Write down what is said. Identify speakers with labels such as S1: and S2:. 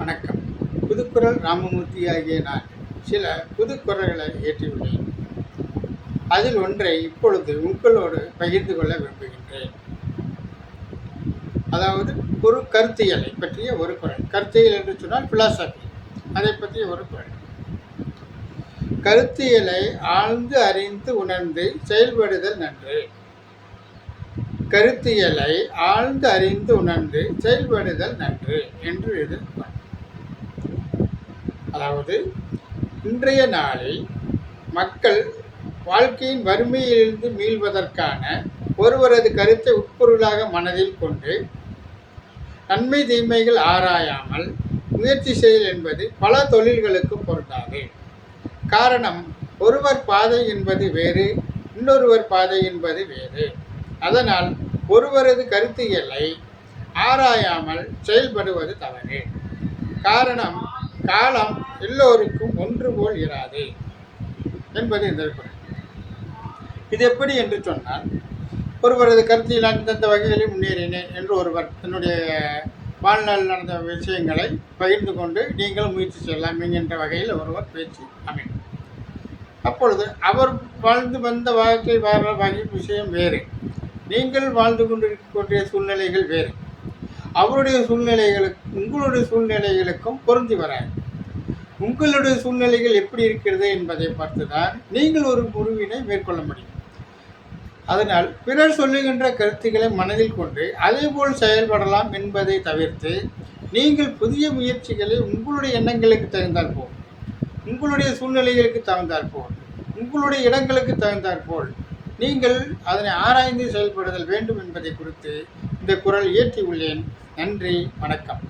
S1: வணக்கம். புதுக்குறள் ராமமூர்த்தி ஆகிய நான் சில புதுக்குறள்களை இயற்றியுள்ளேன். அதில் ஒன்றை இப்பொழுது உங்களோடு பகிர்ந்து கொள்ள விரும்புகின்றேன். அதாவது ஒரு கருத்தியலை பற்றிய ஒரு குறள். கருத்தியல் என்று சொன்னால் பிலாசபி, அதை பற்றிய ஒரு குறள். கருத்தியலை ஆழ்ந்து அறிந்து உணர்ந்து செயல்படுதல் நன்று. கருத்தியலை ஆழ்ந்து அறிந்து உணர்ந்து செயல்படுதல் நன்று என்று இது. அதாவது இன்றைய நாளில் மக்கள் வாழ்க்கையின் வறுமையிலிருந்து மீள்வதற்கான ஒருவரது கருத்தை உட்பொருளாக மனதில் கொண்டு நன்மை தீமைகள் ஆராயாமல் முயற்சி செய்தல் என்பது பல தொழில்களுக்கும் பொருந்தாது. காரணம், ஒருவர் பாதை என்பது வேறு, இன்னொருவர் பாதை என்பது வேறு. அதனால் ஒருவரது கருத்தியலை ஆராயாமல் செயல்படுவது தவறு. காரணம், காலம் எல்லோருக்கும் ஒன்று போல் இராது என்பது இந்த குறள். இது எப்படி என்று சொன்னால், ஒருவரது கருத்தில் அந்தந்த வகைகளில் முன்னேறினேன் என்று ஒருவர் தன்னுடைய வாழ்நாள் நடந்த விஷயங்களை பகிர்ந்து கொண்டு நீங்களும் முயற்சி செய்யலாம் என்கின்ற வகையில் ஒருவர் பேச்சு அமையும். அப்பொழுது அவர் வாழ்ந்து வந்த வாழ்க்கை வகை விஷயம் வேறு, நீங்கள் வாழ்ந்து கொண்டிருக்கக்கூடிய சூழ்நிலைகள் வேறு. அவருடைய சூழ்நிலைகளுக்கு உங்களுடைய சூழ்நிலைகளுக்கும் பொருந்தி வராது. உங்களுடைய சூழ்நிலைகள் எப்படி இருக்கிறது என்பதை பார்த்துதான் நீங்கள் ஒரு முடிவினை மேற்கொள்ள முடியும். அதனால் பிறர் சொல்லுகின்ற கருத்துக்களை மனதில் கொண்டு அதேபோல் செயல்படலாம் என்பதை தவிர்த்து, நீங்கள் புதிய முயற்சிகளை உங்களுடைய எண்ணங்களுக்கு தகுந்தால் போல், உங்களுடைய சூழ்நிலைகளுக்கு தகுந்தால் போல், உங்களுடைய இடங்களுக்கு தகுந்தால் போல் நீங்கள் அதனை ஆராய்ந்து செயல்படுதல் வேண்டும் என்பதை குறித்து இந்த குறள் இயற்றியுள்ளேன். நன்றி, வணக்கம்.